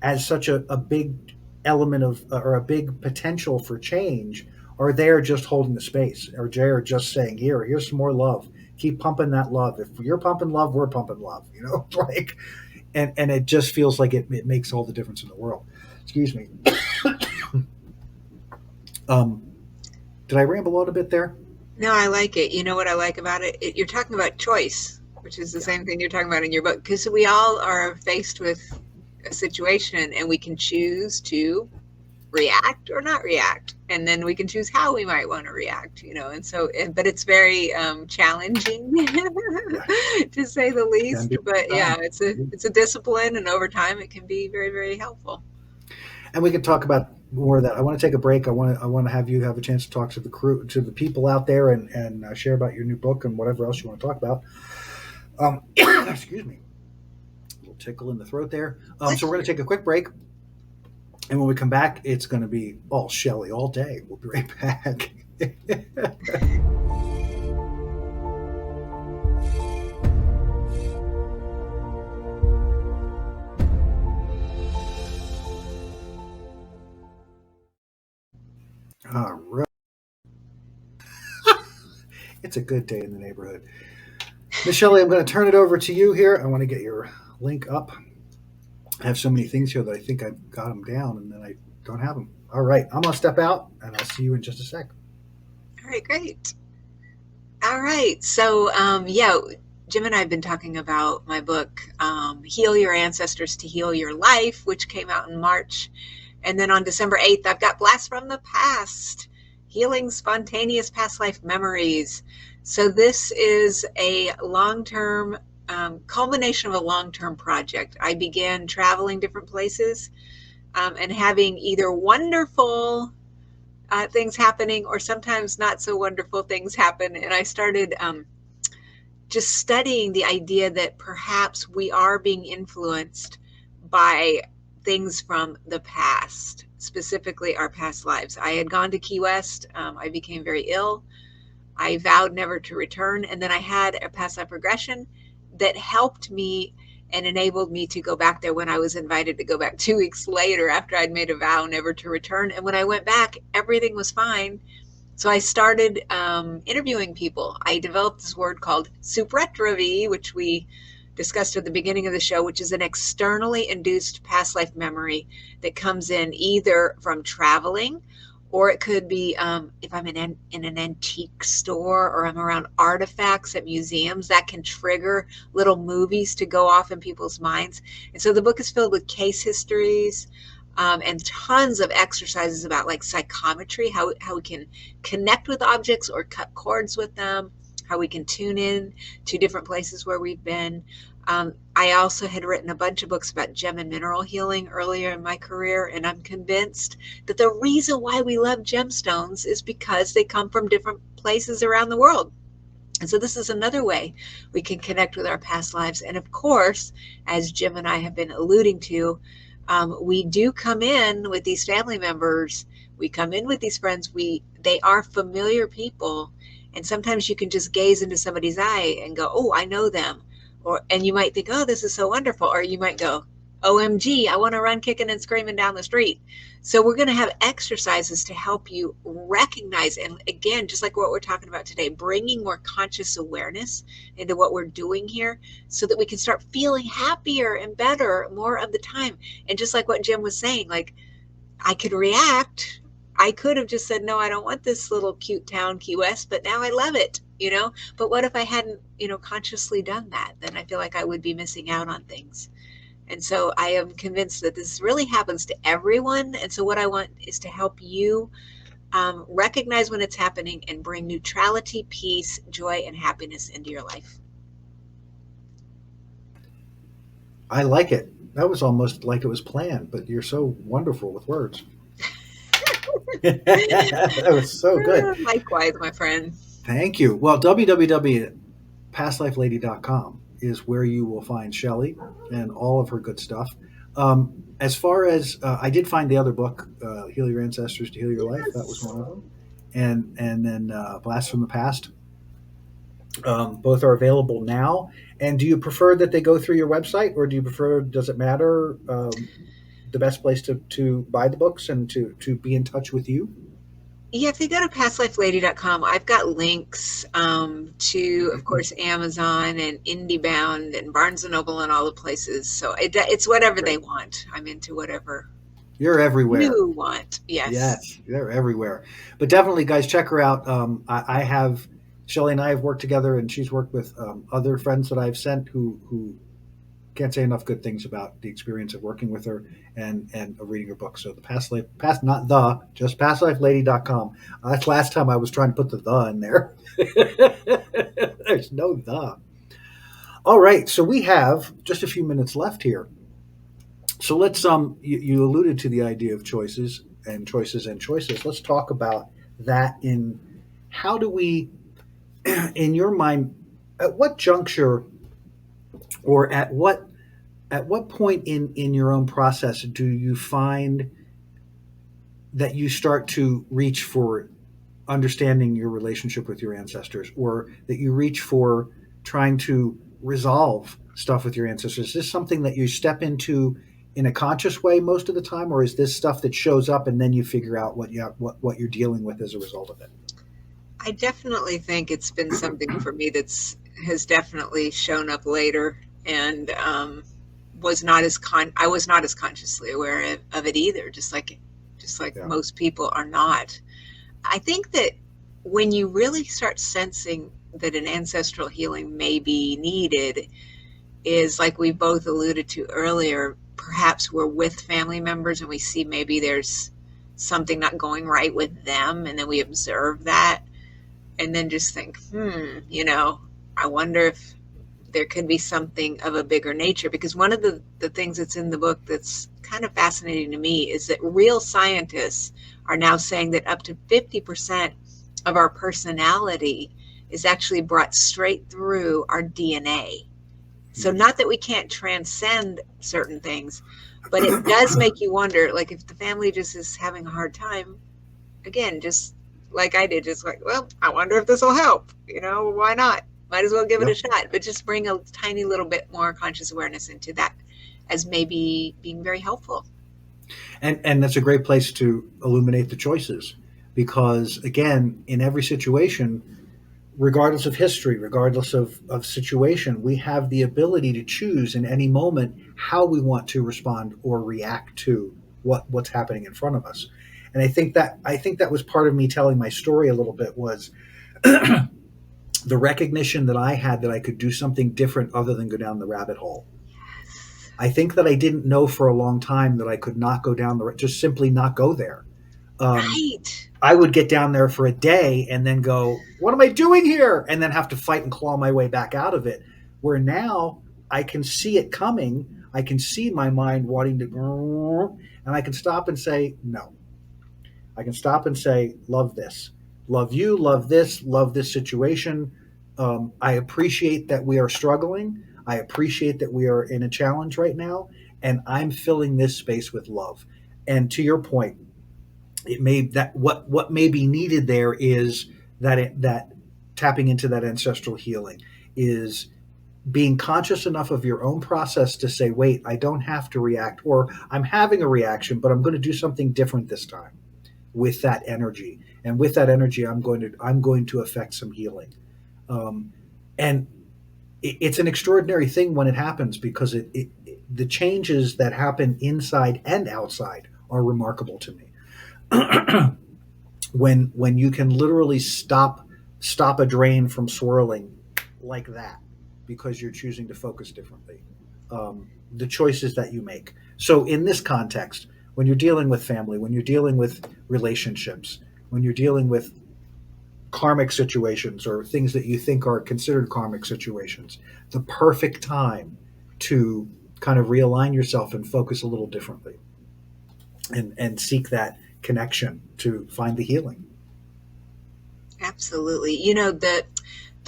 as such a big element of or a big potential for change are there just holding the space, or they're just saying, here's some more love, keep pumping that love. If you're pumping love, we're pumping love, like. And it just feels like it makes all the difference in the world. Excuse me. um, did I ramble on a bit there? No, I like it. You know what I like about it? You're talking about choice, which is the Yeah. same thing you're talking about in your book, because we all are faced with a situation and we can choose to react or not react. And then we can choose how we might want to react, and so, but it's very challenging Yeah. to say the Can least. be But yeah, time. it's a discipline, and over time it can be very, very helpful. And we can talk about more of that. I want to take a break. I want to have you have a chance to talk to the crew, to the people out there, and share about your new book and whatever else you want to talk about. Excuse me, a little tickle in the throat there. So Bless we're going to you. take a quick break, and when we come back, it's going to be all Shelley all day. We'll be right back. All right, it's a good day in the neighborhood. Miss Shelley, I'm going to turn it over to you here. I want to get your link up. I have so many things here that I think I've got them down, and then I don't have them. All right, I'm going to step out, and I'll see you in just a sec. All right, great. All right. So, yeah, Jim and I have been talking about my book, Heal Your Ancestors to Heal Your Life, which came out in March. And then on December 8th, I've got Blast from the Past, Healing Spontaneous Past Life Memories. So, this is a long term culmination of a long term project. I began traveling different places and having either wonderful things happening or sometimes not so wonderful things happen. And I started just studying the idea that perhaps we are being influenced by things from the past, specifically our past lives. I had gone to Key West. I became very ill. I vowed never to return. And then I had a past life regression that helped me and enabled me to go back there when I was invited to go back 2 weeks later after I'd made a vow never to return. And when I went back, everything was fine. So I started interviewing people. I developed this word called supretravy, which we discussed at the beginning of the show, which is an externally induced past life memory that comes in either from traveling, or it could be if I'm in an antique store or I'm around artifacts at museums, that can trigger little movies to go off in people's minds. And so the book is filled with case histories, and tons of exercises about like psychometry, how we can connect with objects or cut cords with them, how we can tune in to different places where we've been. I also had written a bunch of books about gem and mineral healing earlier in my career, and I'm convinced that the reason why we love gemstones is because they come from different places around the world. And so this is another way we can connect with our past lives. And of course, as Jim and I have been alluding to, we do come in with these family members. We come in with these friends. They are familiar people, and sometimes you can just gaze into somebody's eye and go, "Oh, I know them," and you might think, "Oh, this is so wonderful," or you might go, OMG, I want to run kicking and screaming down the street. So we're going to have exercises to help you recognize, and again, just like what we're talking about today, bringing more conscious awareness into what we're doing here so that we can start feeling happier and better more of the time. And just like what Jim was saying, like I could react. I could have just said, no, I don't want this little cute town, Key West, but now I love it, you know? But what if I hadn't, consciously done that? Then I feel like I would be missing out on things. And so I am convinced that this really happens to everyone. And so what I want is to help you recognize when it's happening and bring neutrality, peace, joy, and happiness into your life. I like it. That was almost like it was planned, but you're so wonderful with words. That was so good. Likewise, my friend. Thank you. Well, www.pastlifelady.com is where you will find Shelley and all of her good stuff. As far as I did find the other book, "Heal Your Ancestors to Heal Your Life." That was Yes. one of them, and then "Blast from the Past." Both are available now. And do you prefer that they go through your website, or do you prefer? Does it matter? The best place to buy the books and to be in touch with you? Yeah, if they go to pastlifelady.com, I've got links to, of course, Amazon and IndieBound and Barnes and Noble and all the places. So it's whatever they Great. want. I'm into whatever You're everywhere. you want. Yes. Yes, they're everywhere. But definitely, guys, check her out. I have Shelly and I have worked together, and she's worked with other friends that I've sent who can't say enough good things about the experience of working with her and of reading her book. So the past life, past not the just pastlifelady.com. That's last time I was trying to put the in there. There's no the. All right, so we have just a few minutes left here. So let's you alluded to the idea of choices and choices and choices. Let's talk about that in how do we in your mind at what juncture or at what point in your own process do you find that you start to reach for understanding your relationship with your ancestors, or that you reach for trying to resolve stuff with your ancestors? Is this something that you step into in a conscious way most of the time, or is this stuff that shows up and then you figure out what you're dealing with as a result of it? I definitely think it's been something for me that's has definitely shown up later and I was not as consciously aware of it either, just like Yeah. most people are not. I think that when you really start sensing that an ancestral healing may be needed is like we both alluded to earlier, perhaps we're with family members and we see maybe there's something not going right with them, and then we observe that and then just think, I wonder if there could be something of a bigger nature. Because one of the things that's in the book that's kind of fascinating to me is that real scientists are now saying that up to 50% of our personality is actually brought straight through our DNA. So not that we can't transcend certain things, but it does make you wonder, like if the family just is having a hard time, again, just like I did, just like, well, I wonder if this will help. Why not? Might as well give it a Yep. shot. But just bring a tiny little bit more conscious awareness into that as maybe being very helpful. And that's a great place to illuminate the choices, because again, in every situation, regardless of history, regardless of situation, we have the ability to choose in any moment how we want to respond or react to what's happening in front of us. And I think that was part of me telling my story a little bit, was the recognition that I had that I could do something different other than go down the rabbit hole. I think that I didn't know for a long time that I could not go down just simply not go there. Um, Right. I would get down there for a day and then go, "What am I doing here?" And then have to fight and claw my way back out of it. Where now I can see it coming. I can see my mind wanting to, and I can stop and say, "No." I can stop and say, "Love this. Love you. Love this situation. I appreciate that we are struggling. I appreciate that we are in a challenge right now. And I'm filling this space with love." And to your point, it may that what may be needed there is that tapping into that ancestral healing is being conscious enough of your own process to say, wait, I don't have to react, or I'm having a reaction, but I'm going to do something different this time with that energy. And with that energy, I'm going to affect some healing. And it's an extraordinary thing when it happens, because the changes that happen inside and outside are remarkable to me. When you can literally stop a drain from swirling like that, because you're choosing to focus differently. The choices that you make. So in this context, when you're dealing with family, when you're dealing with relationships, when you're dealing with karmic situations or things that you think are considered karmic situations, the perfect time to kind of realign yourself and focus a little differently, and seek that connection to find the healing. Absolutely. You know, the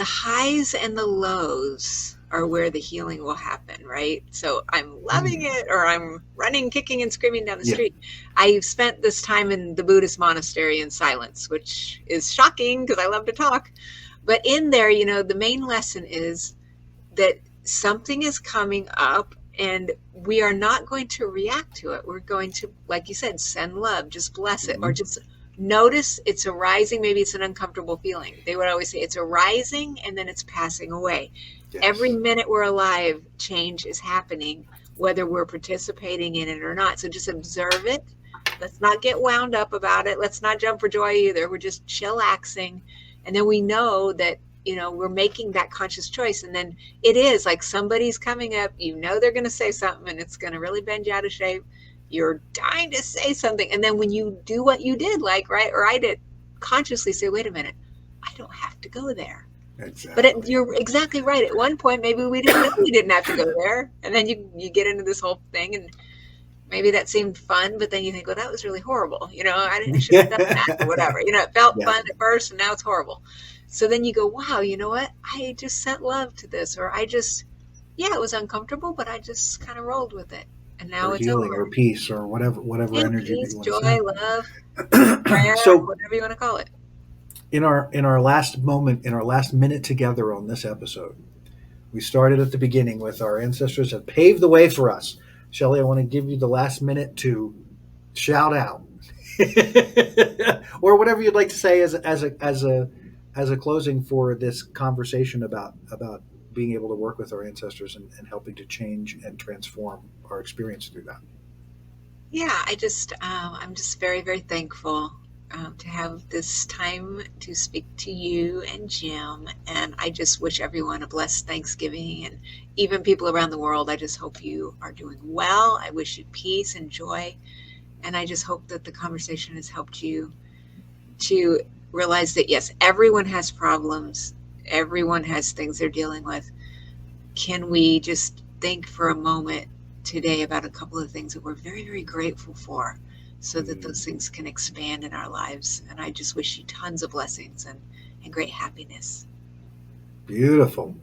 highs and the lows are where the healing will happen, right? So I'm loving it, or I'm running, kicking, and screaming down the Yeah. street. I've spent this time in the Buddhist monastery in silence, which is shocking because I love to talk. But in there, you know, the main lesson is that something is coming up, and we are not going to react to it. We're going to, like you said, send love, just bless it, or Mhm. just notice it's arising. Maybe it's an uncomfortable feeling. They would always say it's arising and then it's passing away. Every Yes. minute we're alive, change is happening, whether we're participating in it or not. So just observe it. Let's not get wound up about it. Let's not jump for joy either. We're just chillaxing. And then we know that, you know, we're making that conscious choice. And then it is like somebody's coming up, you know, they're going to say something and it's going to really bend you out of shape. You're dying to say something. And then when you do what you did, like, right, or I did, consciously say, wait a minute, I don't have to go there. But Exactly. you're exactly right. At one point, maybe we didn't know we didn't have to go there. And then you get into this whole thing, and maybe that seemed fun, but then you think, well, that was really horrible. You know, I shouldn't have done that, or whatever. You know, it felt Yeah. fun at first and now it's horrible. So then you go, wow, you know what? I just sent love to this, or yeah, it was uncomfortable, but I just kind of rolled with it. And now Or it's healing or over. peace or whatever Yeah, energy that peace, you want joy, to love, say. prayer, So whatever you want to call it. in our last moment, in our last minute together on this episode, we started at the beginning with our ancestors have paved the way for us. Shelley, I want to give you the last minute to shout out, or whatever you'd like to say as a closing for this conversation about being able to work with our ancestors, and helping to change and transform our experience through that. Yeah, I'm just very, very thankful to have this time to speak to you and Jim. And I just wish everyone a blessed Thanksgiving, and even people around the world. I just hope you are doing well. I wish you peace and joy. And I just hope that the conversation has helped you to realize that, yes, everyone has problems, everyone has things they're dealing with. Can we just think for a moment today about a couple of things that we're very, very grateful for, so that Mm, those things can expand in our lives? And I just wish you tons of blessings and great happiness. beautiful.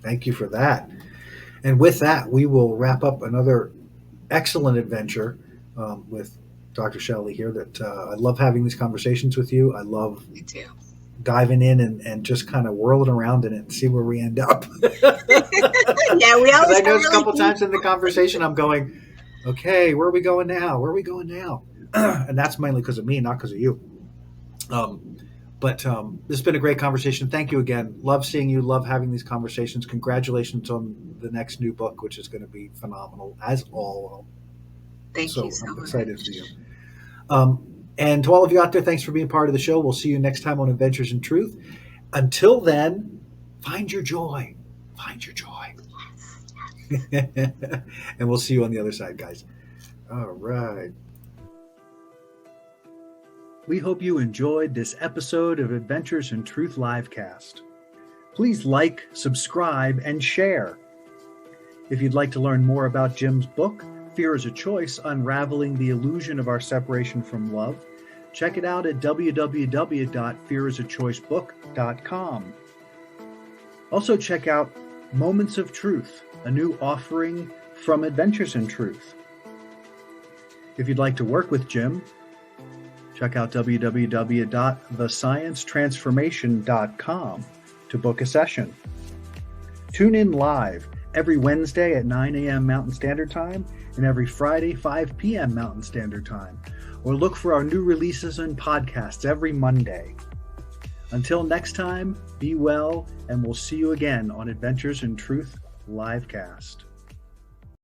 Thank you for that. And with that, we will wrap up another excellent adventure with Dr. Shelley here. That I love having these conversations with you. I love Me too. diving in and just kind of whirling around in it and see where we end up. Yeah, we Because always I have noticed a really couple deep. times in the conversation, I'm going, okay, where are we going now? Where are we going now? And that's mainly because of me, not because of you. Um, but this has been a great conversation. Thank you again. Love seeing you. Love having these conversations. Congratulations on the next new book, which is going to be phenomenal, as all. Thank you So so I'm excited for much. you. And to all of you out there, thanks for being part of the show. We'll see you next time on Adventures in Truth. Until then, find your joy. Find your joy. And we'll see you on the other side, guys. All right. We hope you enjoyed this episode of Adventures in Truth Livecast. Please like, subscribe, and share. If you'd like to learn more about Jim's book, Fear is a Choice: Unraveling the Illusion of Our Separation from Love, check it out at www.fearisachoicebook.com. Also check out Moments of Truth, a new offering from Adventures in Truth. If you'd like to work with Jim, check out www.thesciencetransformation.com to book a session. Tune in live every Wednesday at 9 a.m. Mountain Standard Time and every Friday, 5 p.m. Mountain Standard Time. Or look for our new releases and podcasts every Monday. Until next time, be well, and we'll see you again on Adventures in Truth Livecast.